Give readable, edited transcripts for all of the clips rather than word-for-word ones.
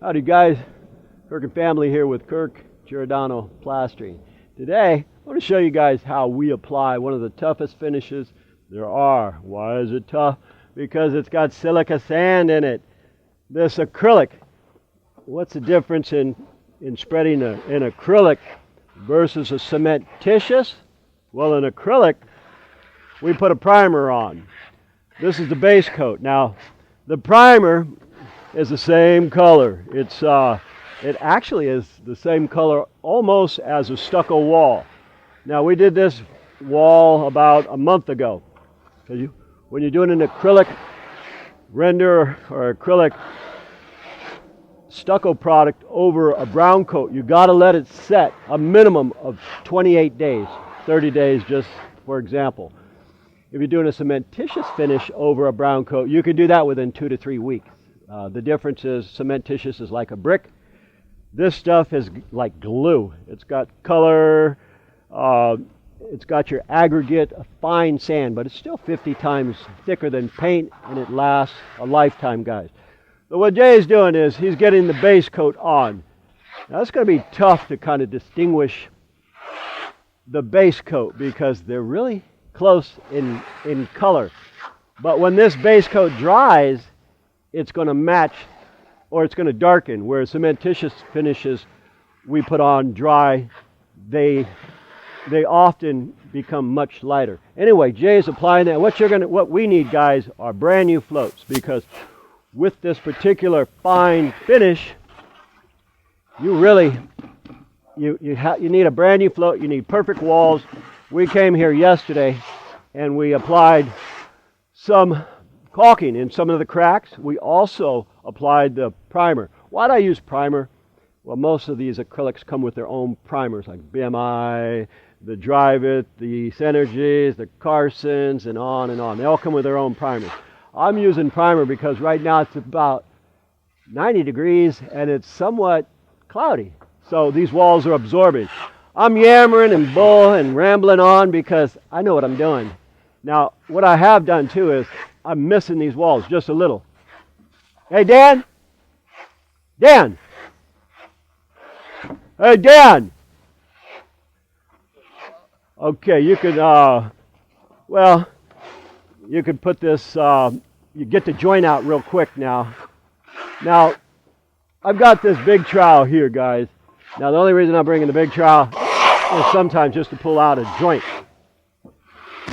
Howdy guys, Kirk and family here with Kirk, Giordano Plastering. Today, I want to show you guys how we apply one of the toughest finishes there are. Why is it tough? Because it's got silica sand in it. This acrylic, what's the difference in spreading an acrylic versus a cementitious? Well, in acrylic, we put a primer on. This is the base coat. Now, the primer is the same color. It actually is the same color almost as a stucco wall. Now we did this wall about a month ago. When you're doing an acrylic render or acrylic stucco product over a brown coat, you got to let it set a minimum of 28 days, 30 days just for example. If you're doing a cementitious finish over a brown coat, you can do that within 2 to 3 weeks. The difference is cementitious is like a brick. This stuff is like glue. It's got color, it's got your aggregate, a fine sand, but it's still 50 times thicker than paint, and it lasts a lifetime, guys. So what Jay is doing is he's getting the base coat on. Now it's going to be tough to kind of distinguish the base coat because they're really close in color. But when this base coat dries, it's going to match, or it's going to darken, whereas cementitious finishes we put on dry, they often become much lighter. Anyway, Jay's applying that. What we need, guys, are brand new floats, because with this particular fine finish, you really you need a brand new float. You need perfect walls. We came here yesterday and we applied some caulking in some of the cracks. We also applied the primer. Why do I use primer? Well, most of these acrylics come with their own primers, like BMI, the Drive It, the Synergies, the Carsons, and on and on. They all come with their own primers. I'm using primer because right now it's about 90 degrees and it's somewhat cloudy. So these walls are absorbing. I'm yammering and bull and rambling on because I know what I'm doing. Now, what I have done too is I'm missing these walls just a little. Hey, Dan? Dan? Hey, Dan! Okay, you could, you could put this, you get the joint out real quick now. Now, I've got this big trowel here, guys. Now, the only reason I'm bringing the big trowel is sometimes just to pull out a joint.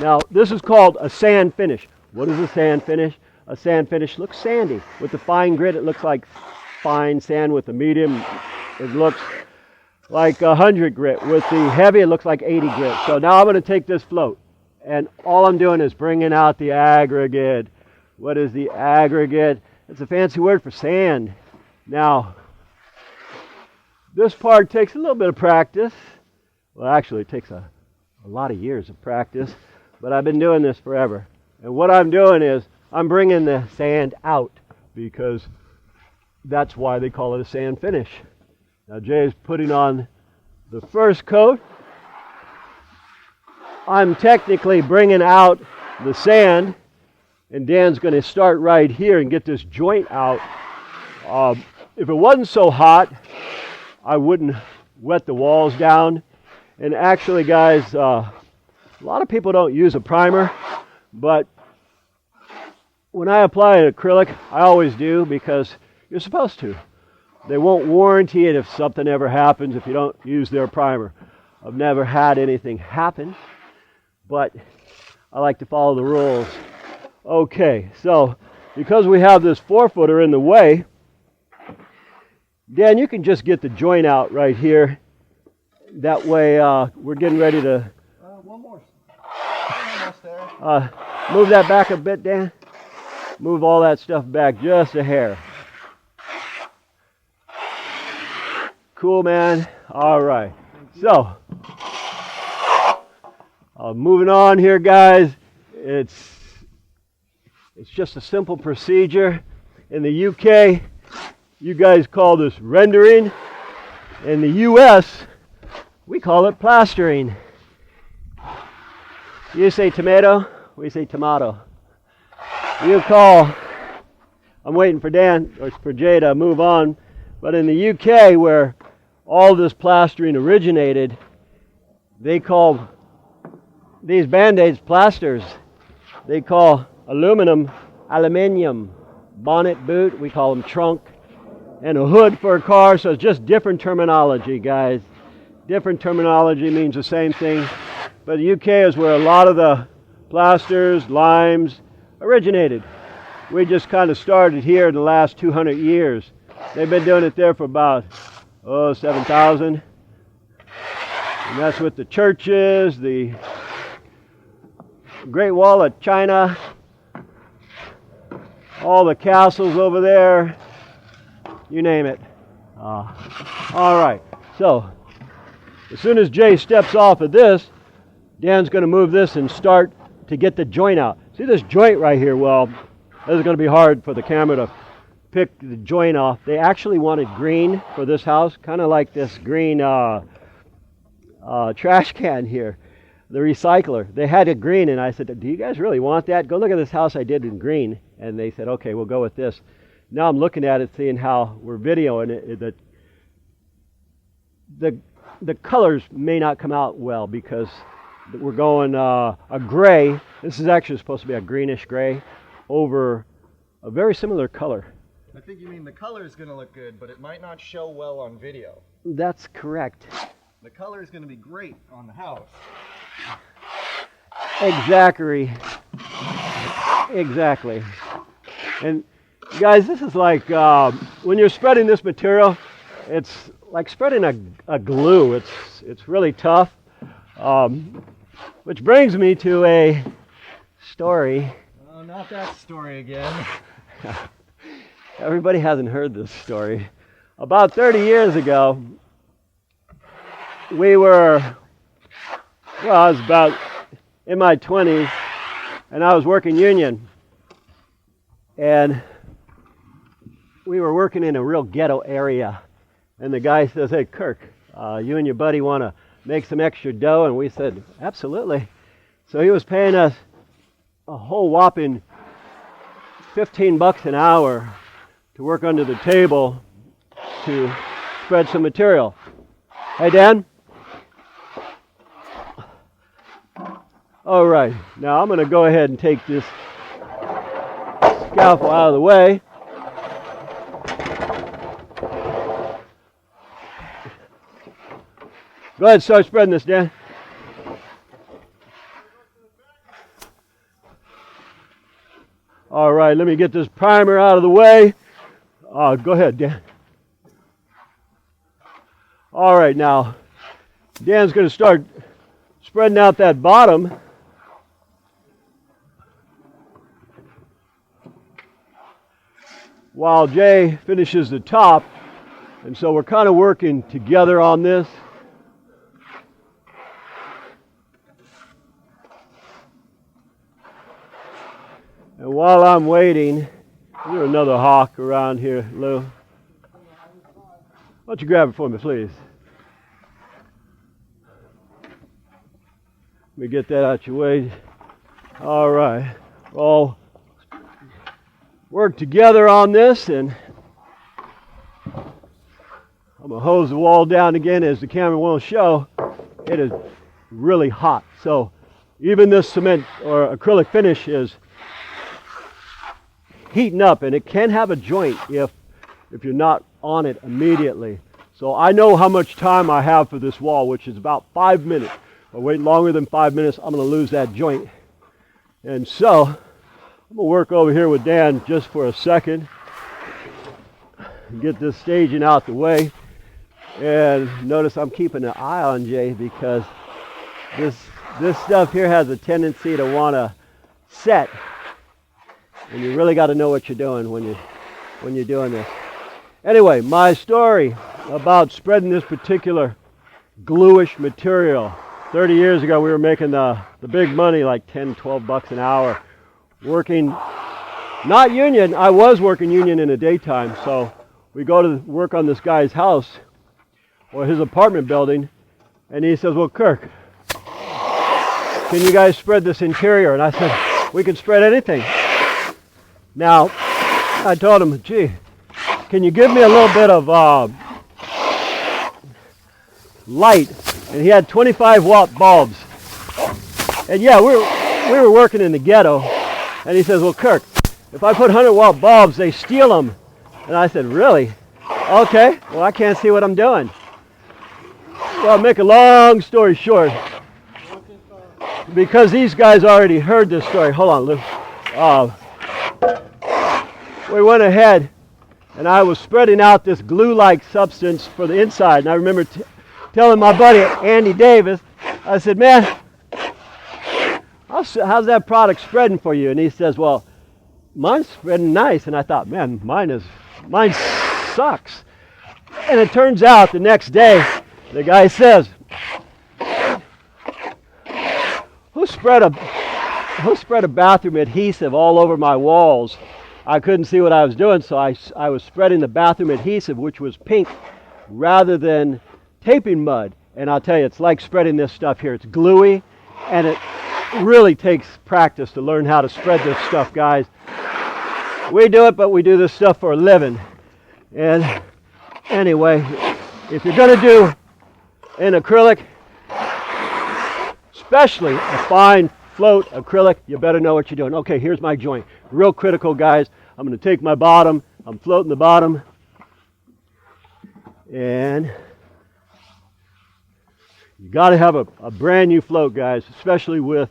Now, this is called a sand finish. What is a sand finish? A sand finish looks sandy. With the fine grit, it looks like fine sand. With the medium, it looks like 100 grit. With the heavy, it looks like 80 grit. So now I'm going to take this float, and all I'm doing is bringing out the aggregate. What is the aggregate? It's a fancy word for sand. Now, this part takes a little bit of practice. Well, actually, it takes a lot of years of practice, but I've been doing this forever. And what I'm doing is I'm bringing the sand out because that's why they call it a sand finish. Now Jay's putting on the first coat. I'm technically bringing out the sand, and Dan's going to start right here and get this joint out. If it wasn't so hot, I wouldn't wet the walls down. And actually, guys, a lot of people don't use a primer, but when I apply an acrylic, I always do because you're supposed to. They won't warranty it if something ever happens if you don't use their primer. I've never had anything happen, but I like to follow the rules. Okay, so because we have this 4-footer in the way, Dan, you can just get the joint out right here. That way we're getting ready to... One more. Almost there. Move that back a bit, Dan. Move all that stuff back just a hair. Cool, man. All right. So, moving on here, guys. It's just a simple procedure. In the UK, you guys call this rendering. In the US, we call it plastering. You say tomato, we say tomato. You call, I'm waiting for Dan, or for Jay to move on, But in the UK, where all this plastering originated, they call these Band-Aids plasters. They call aluminium, bonnet boot, we call them trunk, and a hood for a car, so it's just different terminology, guys. Different terminology means the same thing, but the UK is where a lot of the plasters, limes originated. We just kind of started here in the last 200 years. They've been doing it there for about, 7,000. And that's with the churches, the Great Wall of China, all the castles over there, you name it. All right, so as soon as Jay steps off of this, Dan's going to move this and start to get the joint out. See this joint right here? Well, this is going to be hard for the camera to pick the joint off. They actually wanted green for this house, kind of like this green trash can here, the recycler. They had it green, and I said, do you guys really want that? Go look at this house I did in green. And they said, okay, we'll go with this. Now I'm looking at it, seeing how we're videoing it, the colors may not come out well because we're going a gray. This is actually supposed to be a greenish gray over a very similar color. I think you mean the color is going to look good, but it might not show well on video. That's correct. The color is going to be great on the house. Exactly. Exactly. And guys, this is like when you're spreading this material, it's like spreading a glue. It's really tough. Which brings me to a story. Oh, not that story again. Everybody hasn't heard this story. About 30 years ago, I was about in my 20s, and I was working union. And we were working in a real ghetto area. And the guy says, hey, Kirk, you and your buddy want to make some extra dough? And we said, absolutely. So he was paying us a whole whopping $15 an hour to work under the table to spread some material. Hey, Dan? All right, now I'm going to go ahead and take this scaffold out of the way. Go ahead and start spreading this, Dan. All right, let me get this primer out of the way. Go ahead, Dan. All right, now, Dan's going to start spreading out that bottom. While Jay finishes the top. And so we're kind of working together on this. And while I'm waiting, is there another hawk around here, Lou? Why don't you grab it for me, please? Let me get that out your way. All right. All work together on this, and I'm going to hose the wall down again. As the camera won't show, it is really hot. So even this cement or acrylic finish is heating up, and it can have a joint if you're not on it immediately. So I know how much time I have for this wall, which is about 5 minutes. If I wait longer than 5 minutes, I'm going to lose that joint. And so I'm going to work over here with Dan just for a second and get this staging out the way. And notice I'm keeping an eye on Jay because this stuff here has a tendency to want to set. And you really got to know what you're doing when you're doing this. Anyway, my story about spreading this particular gluish material. 30 years ago, we were making the big money, like 10, 12 bucks an hour, working, not union. I was working union in the daytime, so we go to work on this guy's house or his apartment building, and he says, well, Kirk, can you guys spread this interior? And I said, we can spread anything. Now, I told him, gee, can you give me a little bit of light? And he had 25-watt bulbs. And yeah, we were working in the ghetto. And he says, well, Kirk, if I put 100-watt bulbs, they steal them. And I said, really? Okay, well, I can't see what I'm doing. Well, make a long story short, because these guys already heard this story. Hold on, Lou. We went ahead, and I was spreading out this glue-like substance for the inside. And I remember telling my buddy, Andy Davis, I said, man, how's that product spreading for you? And he says, well, mine's spreading nice. And I thought, man, mine sucks. And it turns out the next day, the guy says, who spread a bathroom adhesive all over my walls? I couldn't see what I was doing, so I was spreading the bathroom adhesive, which was pink, rather than taping mud. And I'll tell you, it's like spreading this stuff here. It's gluey, and it really takes practice to learn how to spread this stuff, guys. We do it, but we do this stuff for a living. And anyway, if you're going to do an acrylic, especially a fine float acrylic, you better know what you're doing. Okay, here's my joint. Real critical, guys. I'm going to take my bottom. I'm floating the bottom. And you got to have a brand new float, guys, especially with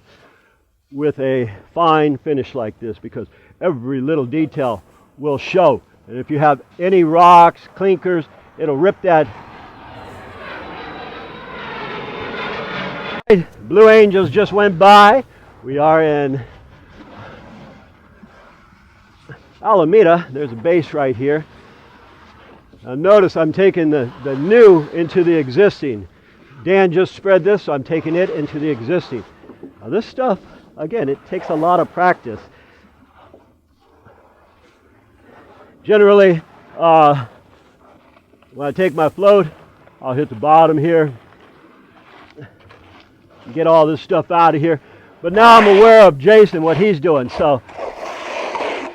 a fine finish like this, because every little detail will show. And if you have any rocks, clinkers, it'll rip that. Blue Angels just went by. We are in Alameda. There's a base right here. Now notice I'm taking the new into the existing. Dan just spread this, so I'm taking it into the existing. Now this stuff, again, it takes a lot of practice. Generally, when I take my float, I'll hit the bottom here, get all this stuff out of here. But now I'm aware of Jason, what he's doing, so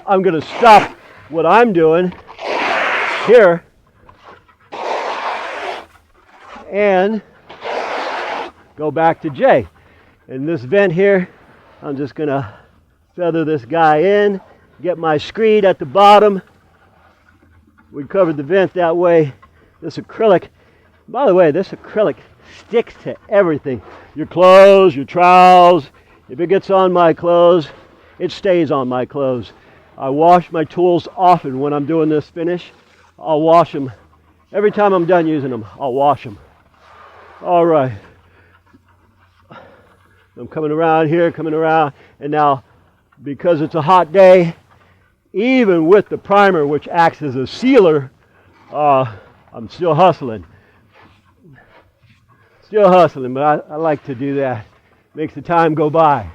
I'm going to stop what I'm doing here and go back to Jay. And this vent here, I'm just going to feather this guy in, get my screed at the bottom. We covered the vent that way. This acrylic, by the way, this acrylic sticks to everything. Your clothes, your trowels. If it gets on my clothes, it stays on my clothes. I wash my tools often when I'm doing this finish. I'll wash them. Every time I'm done using them, I'll wash them. All right. I'm coming around here, and now, because it's a hot day, even with the primer, which acts as a sealer, I'm still hustling. Still hustling, but I like to do that. Makes the time go by.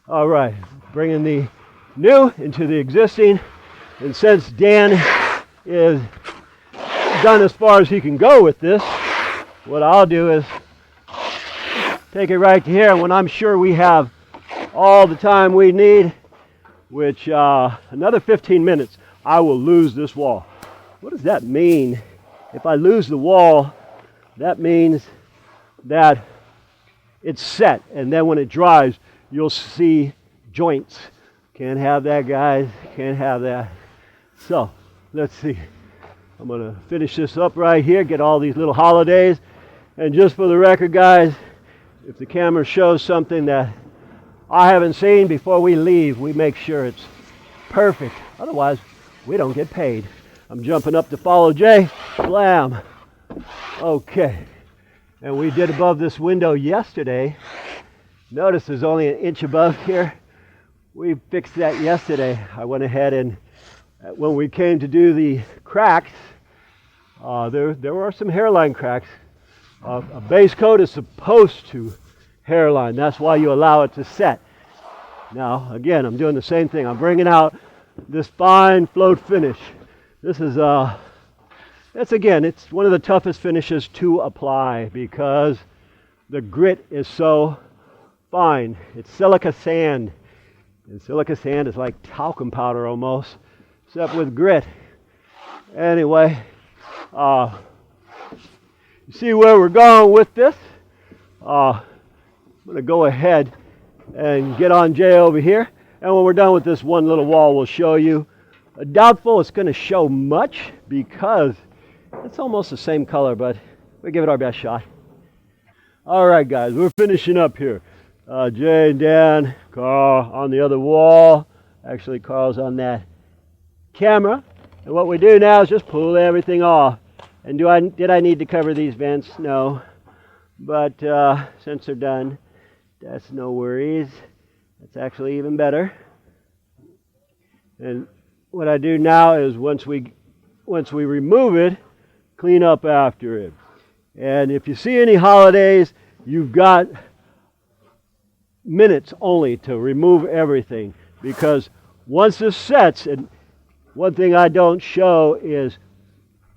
All right, bringing the new into the existing. And since Dan is done as far as he can go with this, what I'll do is take it right to here. And when I'm sure we have all the time we need, which another 15 minutes, I will lose this wall. What does that mean? If I lose the wall, that means that it's set, and then when it dries, you'll see joints. Can't have that, guys. Can't have that. So, let's see. I'm going to finish this up right here, get all these little holidays. And just for the record, guys, if the camera shows something that I haven't seen before we leave, we make sure it's perfect. Otherwise, we don't get paid. I'm jumping up to follow Jay. Blam. Okay. And we did above this window yesterday. Notice there's only an inch above here. We fixed that yesterday. I went ahead and when we came to do the cracks, there were some hairline cracks. A base coat is supposed to hairline. That's why you allow it to set. Now, again, I'm doing the same thing. I'm bringing out this fine float finish. This is it's one of the toughest finishes to apply because the grit is so fine. It's silica sand. And silica sand is like talcum powder almost, except with grit. Anyway, you see where we're going with this? I'm going to go ahead and get on Jay over here. And when we're done with this one little wall, we'll show you. Doubtful it's going to show much because it's almost the same color, but we'll give it our best shot. All right, guys, we're finishing up here. Jay and Dan, Carl on the other wall. Actually, Carl's on that camera. And what we do now is just pull everything off. And did I need to cover these vents? No. But since they're done, that's no worries. That's actually even better. And what I do now is once we remove it, clean up after it. And if you see any holidays, you've got minutes only to remove everything, because once this sets, and one thing I don't show is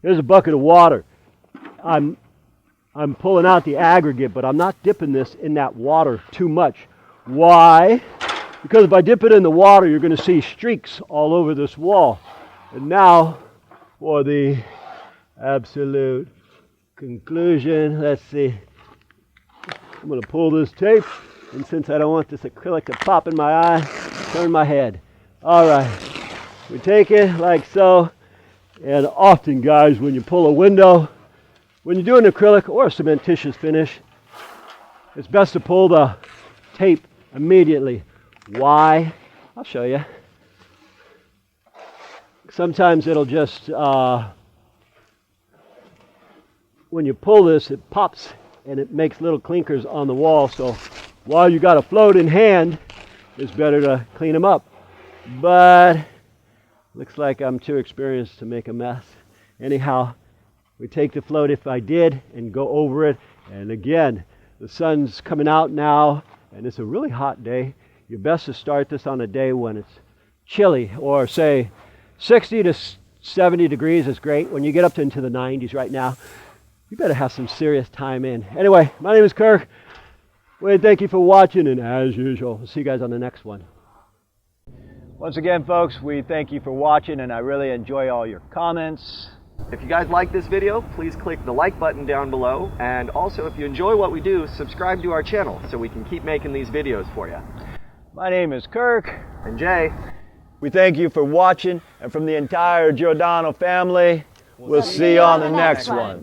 here's a bucket of water. I'm pulling out the aggregate, but I'm not dipping this in that water too much. Why? Because if I dip it in the water, you're going to see streaks all over this wall. And now for the absolute conclusion. Let's see. I'm going to pull this tape, and since I don't want this acrylic to pop in my eye, turn my head. All right. We take it like so, and often, guys, when you pull a window, when you do an acrylic or a cementitious finish, it's best to pull the tape immediately. Why? I'll show you. Sometimes it'll just, when you pull this, it pops and it makes little clinkers on the wall. So while you got a float in hand, it's better to clean them up. But looks like I'm too experienced to make a mess. Anyhow, we take the float, if I did, and go over it. And again, the sun's coming out now, and it's a really hot day. You're best to start this on a day when it's chilly, or say 60 to 70 degrees is great. When you get up into the 90s right now, you better have some serious time in. Anyway, my name is Kirk. Well, thank you for watching, and as usual, we'll see you guys on the next one. Once again, folks, we thank you for watching, and I really enjoy all your comments. If you guys like this video, please click the like button down below. And also, if you enjoy what we do, subscribe to our channel so we can keep making these videos for you. My name is Kirk. And Jay. We thank you for watching, and from the entire Giordano family, we'll see you on the next one.